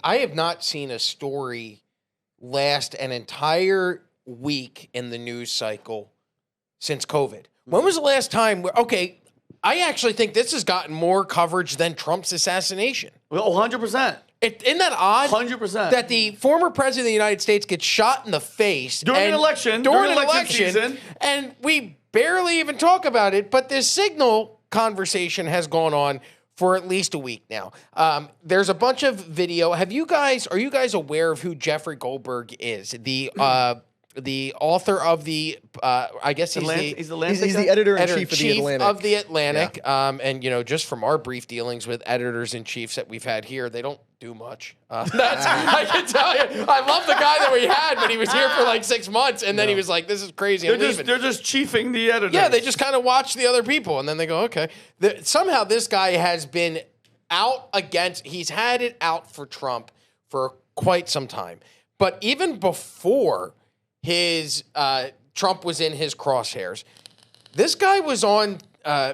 I have not seen a story last an entire week in the news cycle since COVID. When was the last time I actually think this has gotten more coverage than Trump's assassination. Well, 100%. Isn't that odd? 100%. That the former president of the United States gets shot in the face during an election season, and we barely even talk about it. But this signal conversation has gone on for at least a week now. There's a bunch of video. Are you guys aware of who Jeffrey Goldberg is? The author of the, I guess he's the editor-in-chief of the Atlantic. Of the Atlantic. Yeah. And, just from our brief dealings with editors-in-chiefs that we've had here, they don't do much. I can tell you. I love the guy that we had, but he was here for like 6 months, and then he was like, this is crazy, I'm leaving. They're just chiefing the editors. Yeah, they just kind of watch the other people, and then they go, okay. Somehow this guy has been he's had it out for Trump for quite some time. But even before Trump was in his crosshairs, this guy was on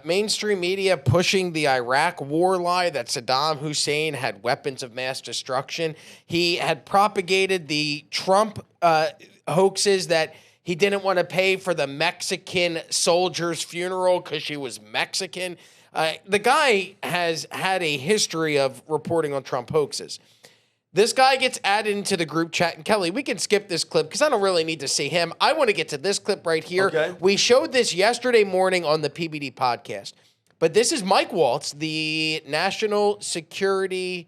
mainstream media pushing the Iraq war lie that Saddam Hussein had weapons of mass destruction. He had propagated the Trump hoaxes that he didn't want to pay for the Mexican soldier's funeral because she was Mexican. The guy has had a history of reporting on Trump hoaxes. This guy gets added into the group chat. And Kelly, we can skip this clip because I don't really need to see him. I want to get to this clip right here. Okay. We showed this yesterday morning on the PBD podcast. But this is Mike Waltz, the National Security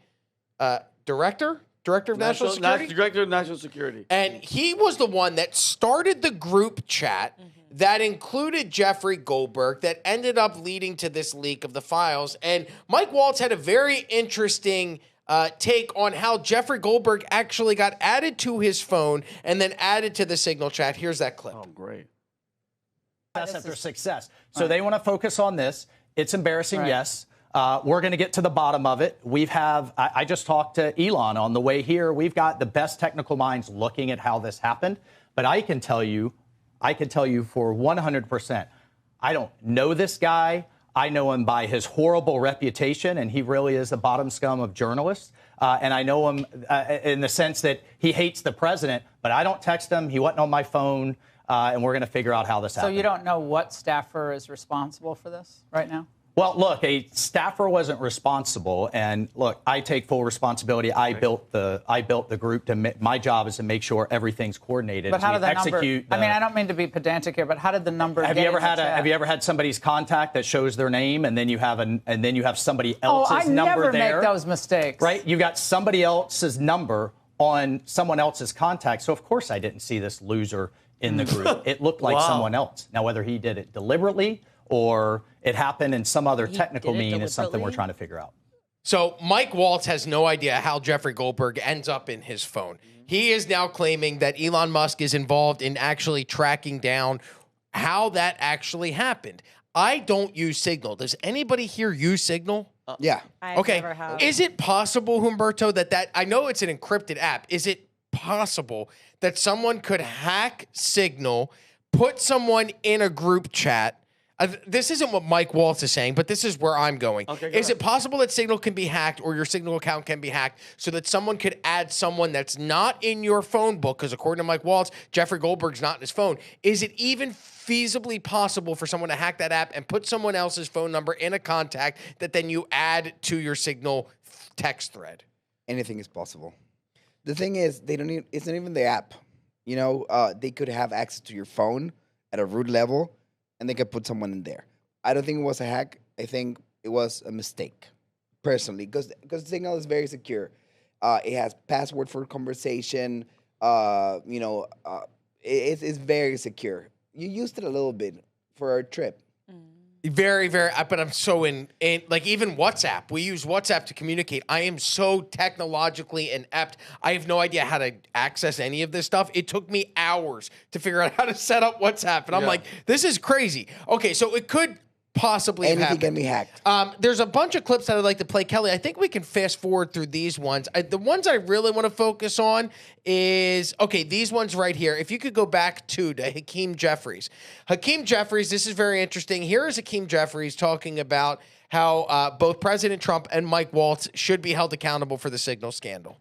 Director of National Security? Director of National Security. And he was the one that started the group chat that included Jeffrey Goldberg that ended up leading to this leak of the files. And Mike Waltz had a very interesting take on how Jeffrey Goldberg actually got added to his phone and then added to the Signal chat. Here's that clip. Oh, great. After success. So they want to focus on this. It's embarrassing, yes. We're going to get to the bottom of it. I just talked to Elon on the way here. We've got the best technical minds looking at how this happened. But I can tell you for 100%, I don't know this guy. I know him by his horrible reputation, and he really is the bottom scum of journalists. And I know him in the sense that he hates the president, but I don't text him. He wasn't on my phone, and we're going to figure out how this happened. So you don't know what staffer is responsible for this right now? Well, look, a staffer wasn't responsible, and look, I take full responsibility. I built the group. My job is to make sure everything's coordinated. But how did the number? I mean, I don't mean to be pedantic here, but how did the number? Have you ever had somebody's contact that shows their name, and then you have somebody else's number there? I never make those mistakes. Right? You got somebody else's number on someone else's contact. So of course I didn't see this loser in the group. It looked like someone else. Now whether he did it deliberately or it happened in some other technical mean is something we're trying to figure out. So Mike Waltz has no idea how Jeffrey Goldberg ends up in his phone. He is now claiming that Elon Musk is involved in actually tracking down how that actually happened. I don't use Signal. Does anybody here use Signal? Yeah. Okay. Never have. Is it possible, Humberto, that I know it's an encrypted app. Is it possible that someone could hack Signal, put someone in a group chat? This isn't what Mike Waltz is saying, but this is where I'm going. Is it possible that Signal can be hacked or your Signal account can be hacked so that someone could add someone that's not in your phone book? Because according to Mike Waltz, Jeffrey Goldberg's not in his phone. Is it even feasibly possible for someone to hack that app and put someone else's phone number in a contact that then you add to your Signal text thread? Anything is possible. The thing is, it's not even the app. They could have access to your phone at a root level, and they could put someone in there. I don't think it was a hack. I think it was a mistake, personally, because Signal is very secure. It has password for conversation. It's very secure. You used it a little bit for our trip. Very, very, but I'm so in like even WhatsApp. We use WhatsApp to communicate. I am so technologically inept. I have no idea how to access any of this stuff. It took me hours to figure out how to set up WhatsApp. And I'm like, this is crazy. Okay, so it could possibly have happened. Anything can be hacked. There's a bunch of clips that I'd like to play. Kelly, I think we can fast forward through these ones. The ones I really want to focus on is, these ones right here. If you could go back to Hakeem Jeffries. Hakeem Jeffries, this is very interesting. Here is Hakeem Jeffries talking about how both President Trump and Mike Waltz should be held accountable for the Signal scandal.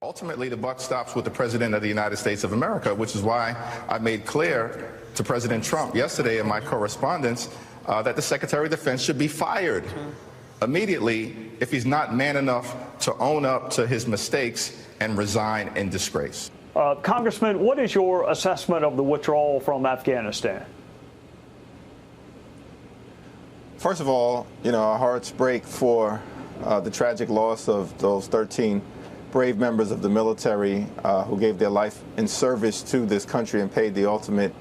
Ultimately, the buck stops with the President of the United States of America, which is why I made clear to President Trump yesterday in my correspondence that the Secretary of Defense should be fired immediately if he's not man enough to own up to his mistakes and resign in disgrace. Congressman, what is your assessment of the withdrawal from Afghanistan? First of all, our hearts break for the tragic loss of those 13 brave members of the military who gave their life in service to this country and paid the ultimate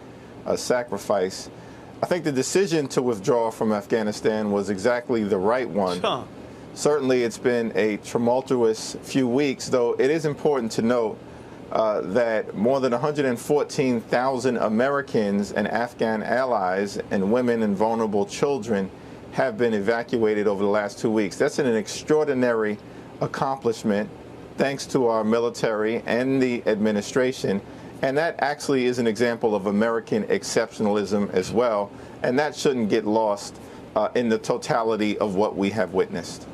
sacrifice. I think the decision to withdraw from Afghanistan was exactly the right one. Certainly, it's been a tumultuous few weeks, though it is important to note that more than 114,000 Americans and Afghan allies and women and vulnerable children have been evacuated over the last 2 weeks. That's an extraordinary accomplishment, thanks to our military and the administration. And that actually is an example of American exceptionalism as well. And that shouldn't get lost in the totality of what we have witnessed.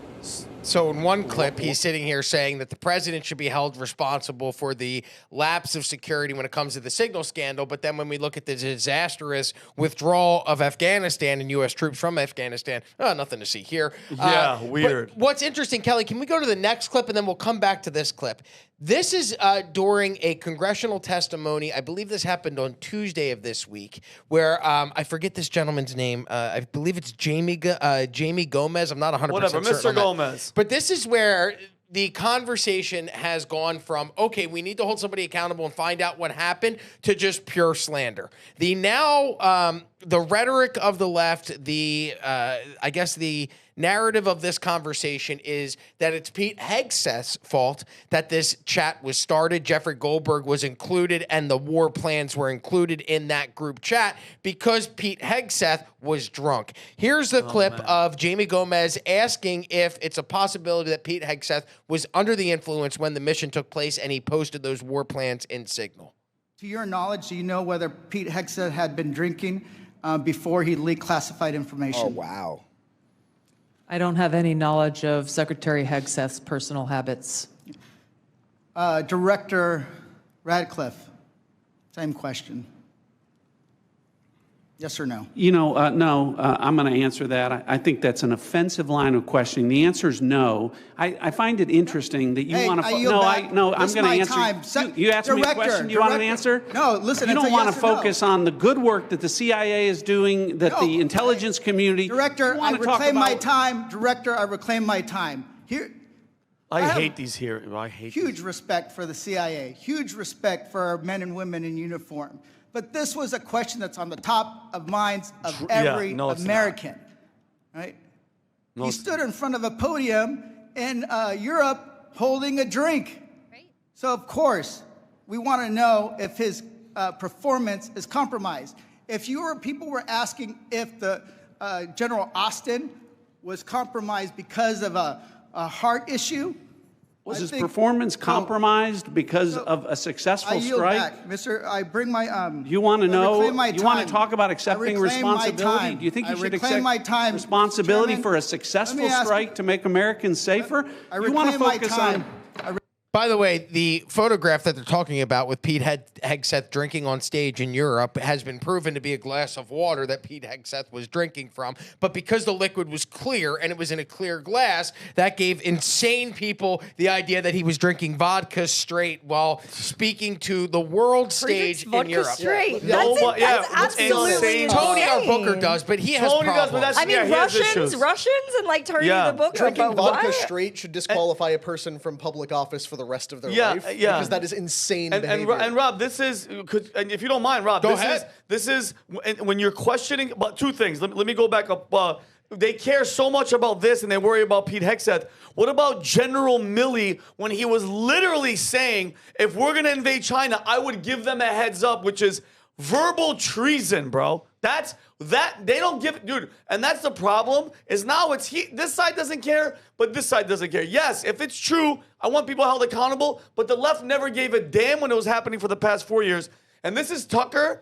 So in one clip, he's sitting here saying that the president should be held responsible for the lapse of security when it comes to the signal scandal. But then when we look at the disastrous withdrawal of Afghanistan and U.S. troops from Afghanistan, nothing to see here. Yeah, weird. What's interesting, Kelly, can we go to the next clip and then we'll come back to this clip? This is during a congressional testimony. I believe this happened on Tuesday of this week, where I forget this gentleman's name. I believe it's Jamie Gomez. I'm not 100% Whatever, certain Mr. Gomez. But this is where the conversation has gone from, okay, we need to hold somebody accountable and find out what happened, to just pure slander. The rhetoric of the left, I guess the narrative of this conversation is that it's Pete Hegseth's fault that this chat was started. Jeffrey Goldberg was included and the war plans were included in that group chat because Pete Hegseth was drunk. Here's the clip of Jamie Gomez asking if it's a possibility that Pete Hegseth was under the influence when the mission took place and he posted those war plans in Signal. To your knowledge, do you know whether Pete Hegseth had been drinking before he leaked classified information? Oh, wow. I don't have any knowledge of Secretary Hegseth's personal habits. Director Radcliffe, same question. Yes or no? No, I'm going to answer that. I think that's an offensive line of questioning. The answer is no. I find it interesting that you want to... I'm going to answer. You asked me a question. You want an answer? No, listen. You don't want to focus on the good work that the CIA is doing, that the intelligence community... Director, I reclaim my time. Director, I reclaim my time. Here... I hate these here. I hate huge respect for the CIA. Huge respect for our men and women in uniform. But this was a question that's on the top of minds of every American, right? He stood in front of a podium in Europe holding a drink. Right. So, of course, we want to know if his performance is compromised. If people were asking if the General Austin was compromised because of a heart issue, was his performance compromised because of a successful strike? Back. Mr. I bring my you want to know? You want to talk about accepting responsibility? Do you think you should accept responsibility for a successful strike to make Americans safer? You want to focus on... By the way, the photograph that they're talking about with Pete Hegseth drinking on stage in Europe has been proven to be a glass of water that Pete Hegseth was drinking from. But because the liquid was clear and it was in a clear glass, that gave insane people the idea that he was drinking vodka straight while speaking to the world stage in Europe. Straight. That's absolutely insane. Tony, our booker, does, but he has problems. I mean, Russians and like Tony the booker. Drinking vodka straight should disqualify a person from public office for the rest of their life. Because that is insane behavior. And Rob, this is, and if you don't mind, Rob, this is when you're questioning about two things. Let me go back up. They care so much about this and they worry about Pete Hegseth. What about General Milley when he was literally saying, if we're going to invade China, I would give them a heads up, which is verbal treason, bro. That they don't give, dude. And that's the problem, is now it's this side doesn't care, but this side doesn't care. Yes, if it's true, I want people held accountable, but the left never gave a damn when it was happening for the past 4 years. And this is Tucker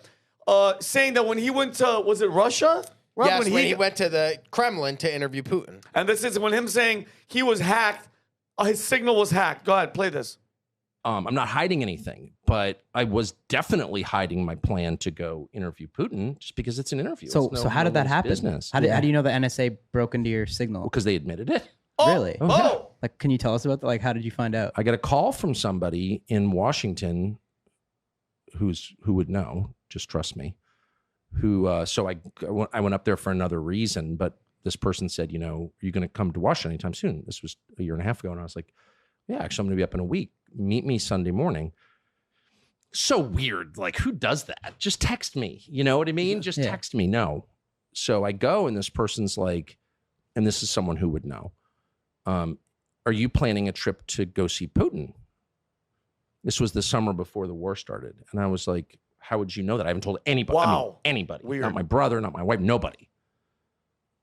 saying that when he went to, was it Russia? Rob, yes, when he went to the Kremlin to interview Putin. And this is when him saying he was hacked, his signal was hacked. Go ahead, play this. I'm not hiding anything, but I was definitely hiding my plan to go interview Putin just because it's an interview. So how did that happen? Business. How do you know the NSA broke into your signal? Because they admitted it. Really? Like, can you tell us about that? Like, how did you find out? I got a call from somebody in Washington who would know, just trust me, so I went up there for another reason, but this person said, you know, are you going to come to Washington anytime soon? This was a year and a half ago. And I was like, yeah, actually, I'm going to be up in a week. Meet me Sunday morning. So weird. Like, who does that? Just text me. You know what I mean? Just text me. No. So I go, and this person's like, and this is someone who would know. Are you planning a trip to go see Putin? This was the summer before the war started. And I was like, how would you know that? I haven't told anybody. Wow. I mean, anybody. Weird. Not my brother, not my wife, nobody.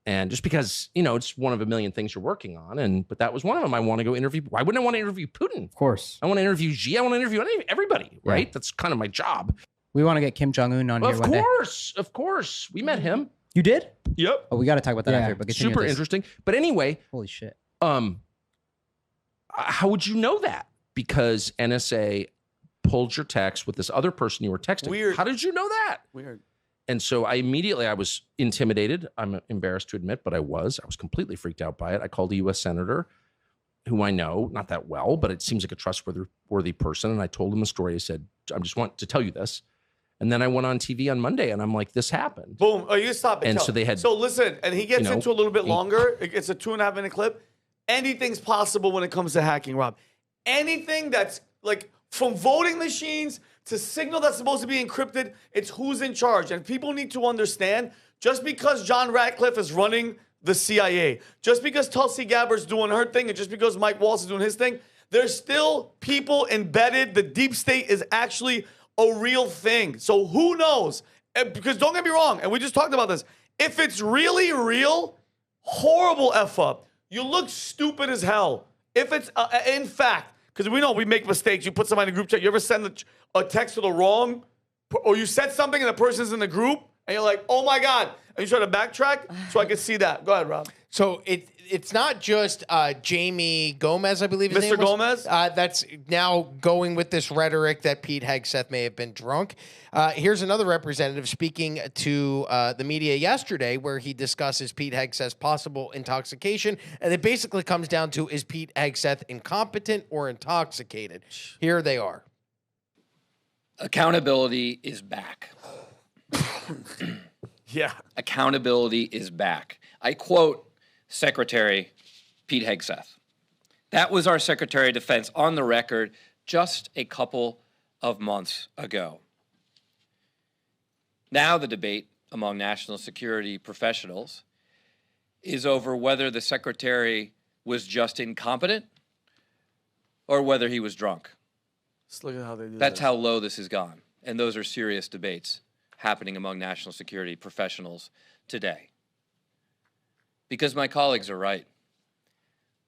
And just because, you know, it's one of a million things you're working on. But that was one of them. I want to go interview. Why wouldn't I want to interview Putin? Of course. I want to interview Xi. I want to interview everybody, right? That's kind of my job. We want to get Kim Jong-un on here one day. Of course. We met him. You did? Yep. Oh, we got to talk about that after. But super interesting. But anyway. Holy shit. How would you know that? Because NSA pulled your text with this other person you were texting. Weird. How did you know that? Weird. And so I was intimidated. I'm embarrassed to admit, but I was completely freaked out by it. I called a U.S. senator who I know, not that well, but it seems like a trustworthy person. And I told him a story. I said, I just want to tell you this. And then I went on TV on Monday and I'm like, this happened. Boom. Oh, you stop it. And so they had. So listen, and he gets into a little bit longer. It's a 2.5 minute clip. Anything's possible when it comes to hacking, Rob. Anything that's like from voting machines to signal that's supposed to be encrypted, it's who's in charge. And people need to understand, just because John Ratcliffe is running the CIA, just because Tulsi Gabbard's doing her thing, and just because Mike Waltz is doing his thing, there's still people embedded. The deep state is actually a real thing. So who knows? Because don't get me wrong, and we just talked about this. If it's really real, horrible F up. You look stupid as hell. If it's, in fact, because we know we make mistakes. You put somebody in a group chat. You ever send a text to the wrong, or you said something and the person's in the group, and you're like, oh my God. And you try to backtrack so I can see that. Go ahead, Rob. So it's not just Jamie Gomez, I believe his name was. Mr. Gomez? That's now going with this rhetoric that Pete Hegseth may have been drunk. Here's another representative speaking to the media yesterday where he discusses Pete Hegseth's possible intoxication. And it basically comes down to, is Pete Hegseth incompetent or intoxicated? Here they are. Accountability is back. Yeah. Accountability is back. I quote Secretary Pete Hegseth. That was our Secretary of Defense on the record just a couple of months ago. Now the debate among national security professionals is over whether the Secretary was just incompetent or whether he was drunk. Just look at how they do That's how low this has gone. And those are serious debates happening among national security professionals today. Because my colleagues are right.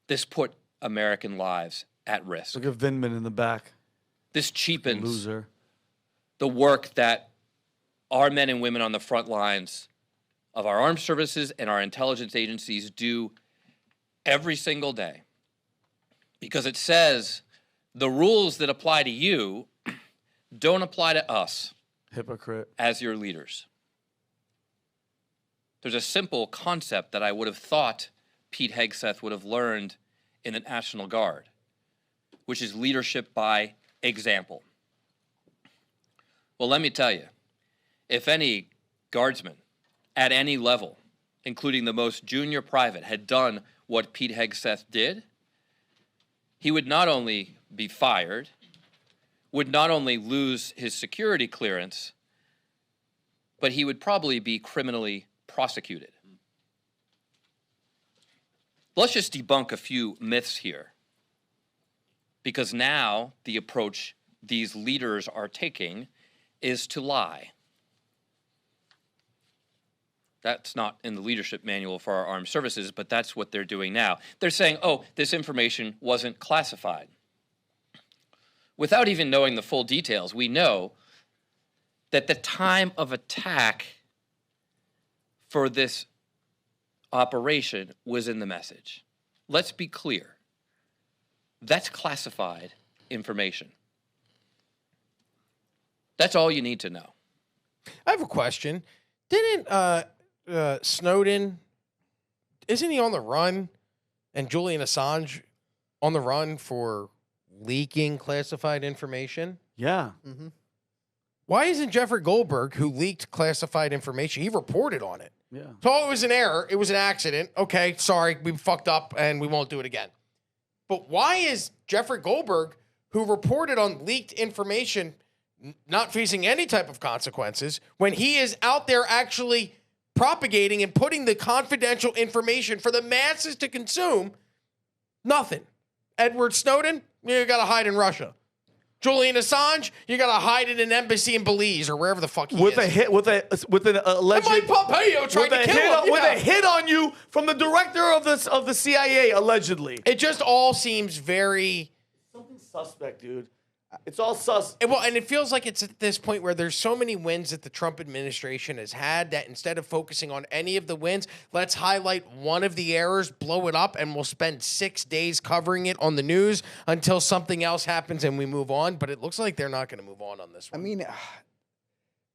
This put American lives at risk. Look at Vindman in the back. This cheapens Loser. the work that our men and women on the front lines of our armed services and our intelligence agencies do every single day. Because it says the rules that apply to you don't apply to us. Hypocrite. As your leaders. There's a simple concept that I would have thought Pete Hegseth would have learned in the National Guard, which is leadership by example. Well, let me tell you, if any guardsman at any level, including the most junior private, had done what Pete Hegseth did, he would not only be fired, would not only lose his security clearance, but he would probably be criminally prosecuted. Let's just debunk a few myths here, because now the approach these leaders are taking is to lie. That's not in the leadership manual for our armed services, but that's what they're doing now. They're saying, oh, this information wasn't classified. Without even knowing the full details, we know that the time of attack for this operation was in the message. Let's be clear. That's classified information. That's all you need to know. I have a question. Didn't Snowden, isn't he on the run, and Julian Assange on the run for leaking classified information? Yeah. Mm-hmm. Why isn't Jeffrey Goldberg, who leaked classified information, he reported on it? Yeah. So it was an error. It was an accident. Okay, sorry, we fucked up and we won't do it again. But why is Jeffrey Goldberg, who reported on leaked information, not facing any type of consequences when he is out there actually propagating and putting the confidential information for the masses to consume? Nothing. Edward Snowden, you got to hide in Russia. Julian Assange, you got to hide in an embassy in Belize or wherever the fuck he is. With an alleged Mike Pompeo tried to kill him. With a hit on you from the director of the CIA, allegedly. It just all seems very something suspect, dude. It's all sus. Well, and it feels like it's at this point where there's so many wins that the Trump administration has had that instead of focusing on any of the wins, let's highlight one of the errors, blow it up, and we'll spend 6 days covering it on the news until something else happens and we move on. But it looks like they're not going to move on this one. I mean,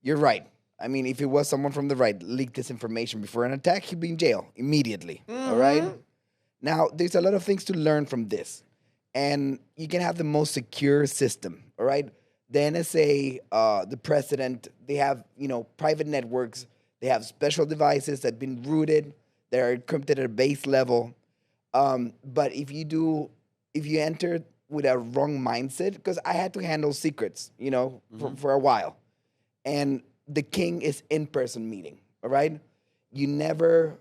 you're right. I mean, if it was someone from the right leaked this information before an attack, he'd be in jail immediately. All right? Now, there's a lot of things to learn from this. And you can have the most secure system, all right? The NSA, the president, they have, private networks. They have special devices that have been rooted. They're encrypted at a base level. But if you enter with a wrong mindset, because I had to handle secrets, for a while. And the king is in-person meeting, all right? You never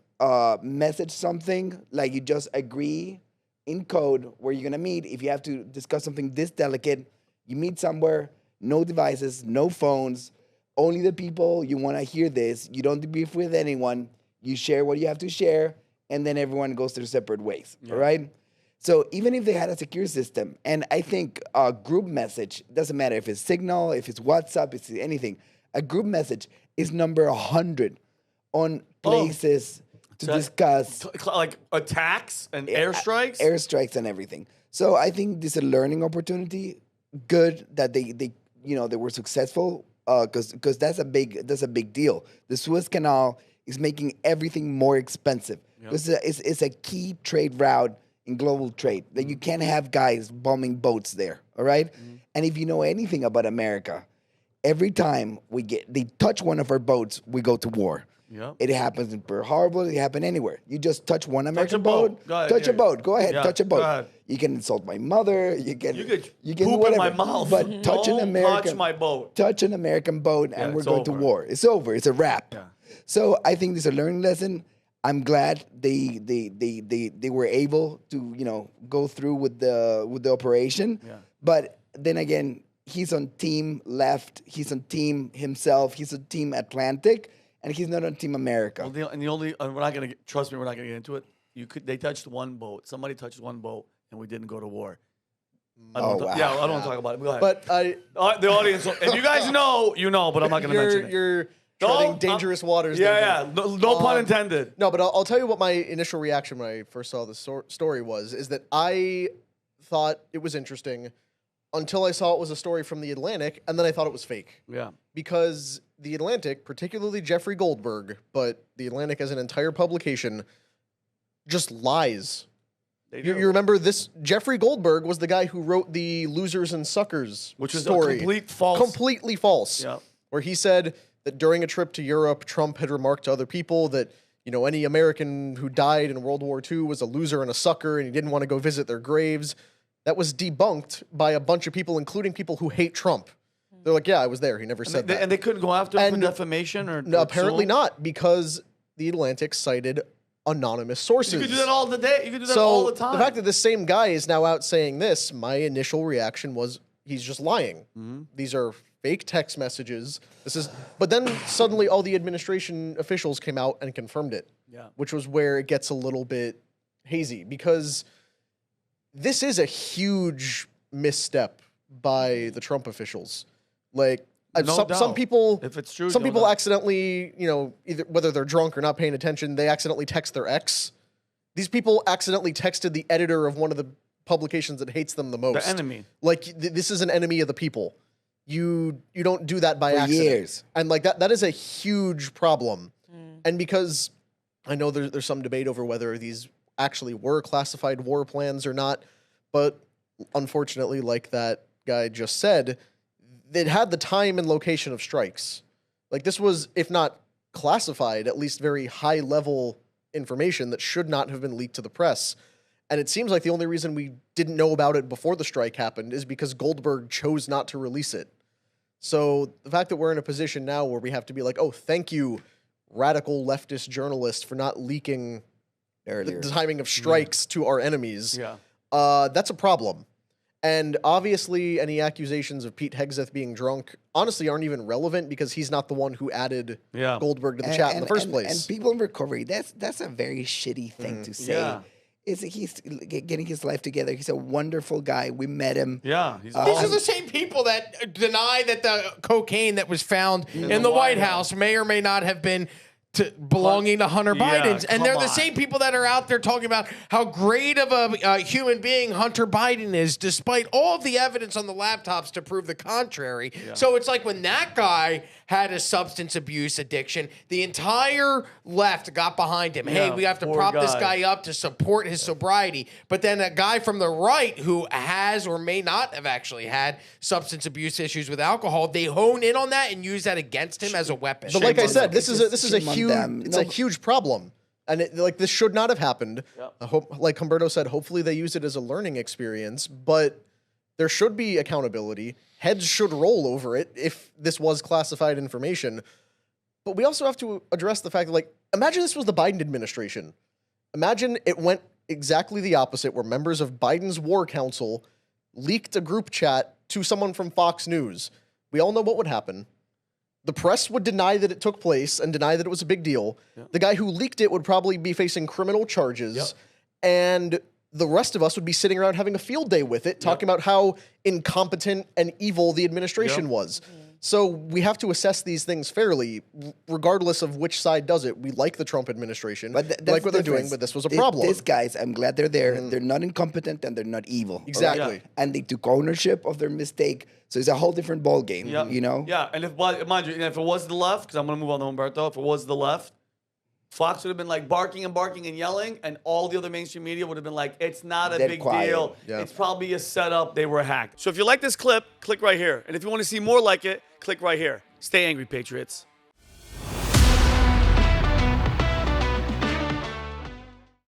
message something, like you just agree in code where you're going to meet. If you have to discuss something this delicate, you meet somewhere, no devices, no phones, only the people you want to hear this. You don't debrief with anyone. You share what you have to share, and then everyone goes their separate ways, all right? So even if they had a secure system, and I think a group message, doesn't matter if it's Signal, if it's WhatsApp, it's anything, a group message is number 100 on places to discuss like attacks and airstrikes and everything. So I think this is a learning opportunity. Good that they were successful because that's a big deal. The Suez Canal is making everything more expensive. Yep. It's a key trade route in global trade that you can't have guys bombing boats there. All right, and if you know anything about America, every time they touch one of our boats, we go to war. Yep. It happens in Pearl Harbor. It happens anywhere. You just touch one American boat. Touch a boat. Go ahead. Touch a boat. You can insult my mother. You can poop whatever. in my mouth. But touch an American boat, and we're going to war. It's over. It's a wrap. Yeah. So I think this is a learning lesson. I'm glad they were able to go through with the operation. Yeah. But then again, he's on team left. He's on team himself. He's on team Atlantic. And he's not on Team America. Well, we're not gonna trust me. We're not gonna get into it. They touched one boat. Somebody touched one boat, and we didn't go to war. I don't want to talk about it. Go ahead. But the audience, if you guys know, but I'm not gonna mention it. You're treading dangerous waters. No pun intended. No, but I'll tell you what my initial reaction when I first saw the story is that I thought it was interesting until I saw it was a story from The Atlantic, and then I thought it was fake. Yeah. Because The Atlantic, particularly Jeffrey Goldberg, but The Atlantic as an entire publication, just lies. You remember this? Jeffrey Goldberg was the guy who wrote the Losers and Suckers story. Completely false. Yeah. Where he said that during a trip to Europe, Trump had remarked to other people that, any American who died in World War II was a loser and a sucker, and he didn't want to go visit their graves. That was debunked by a bunch of people, including people who hate Trump. They're like, yeah, I was there. He never said that. And they couldn't go after him for defamation? No, apparently not, because The Atlantic cited anonymous sources. You could do that all the day. You could do that all the time. The fact that this same guy is now out saying this, my initial reaction was he's just lying. Mm-hmm. These are fake text messages. But then suddenly all the administration officials came out and confirmed it, which was where it gets a little bit hazy, because this is a huge misstep by the Trump officials. Like, some people, if it's true, some people accidentally, either whether they're drunk or not paying attention, they accidentally text their ex. These people accidentally texted the editor of one of the publications that hates them the most. The enemy. Like, this is an enemy of the people. you don't do that by accident. Years. And like that is a huge problem. And because I know there's some debate over whether these actually were classified war plans or not, but unfortunately, like that guy just said, it had the time and location of strikes. Like this was, if not classified, at least very high level information that should not have been leaked to the press. And it seems like the only reason we didn't know about it before the strike happened is because Goldberg chose not to release it. So the fact that we're in a position now where we have to be like, oh, thank you, radical leftist journalists, for not leaking the timing of strikes to our enemies, that's a problem. And obviously any accusations of Pete Hegseth being drunk honestly aren't even relevant because he's not the one who added Goldberg to the chat in the first place. And people in recovery, that's a very shitty thing to say. Yeah. Is he's getting his life together. He's a wonderful guy. We met him. Yeah. These are the same people that deny that the cocaine that was found in the White House may or may not have been belonging to Hunter Biden's. And they're the same people that are out there talking about how great of a human being Hunter Biden is, despite all of the evidence on the laptops to prove the contrary. So it's like when that guy had a substance abuse addiction, the entire left got behind him. Hey, we have to prop this guy up to support his sobriety. But then a guy from the right who has or may not have actually had substance abuse issues with alcohol, they hone in on that and use that against him as a weapon. But like I said, this is a huge problem. And this should not have happened. I hope, like Humberto said, hopefully they use it as a learning experience, but there should be accountability. Heads should roll over it if this was classified information. But we also have to address the fact that, like, imagine this was the Biden administration. Imagine it went exactly the opposite, where members of Biden's war council leaked a group chat to someone from Fox News. We all know what would happen. The press would deny that it took place and deny that it was a big deal. The guy who leaked it would probably be facing criminal charges. And the rest of us would be sitting around having a field day with it, talking about how incompetent and evil the administration was. So we have to assess these things fairly, regardless of which side does it. We like the Trump administration, we like what they're doing, but this was a problem. These guys, I'm glad they're there. They're not incompetent and they're not evil. Exactly. Right? And they took ownership of their mistake. So it's a whole different ball game, you know? Yeah, and mind you, if it was the left, because I'm going to move on to Humberto, if it was the left, Fox would have been like barking and yelling, and all the other mainstream media would have been like, it's not a big deal. It's probably a setup. They were hacked. So if you like this clip, click right here. And if you want to see more like it, click right here. Stay angry, Patriots.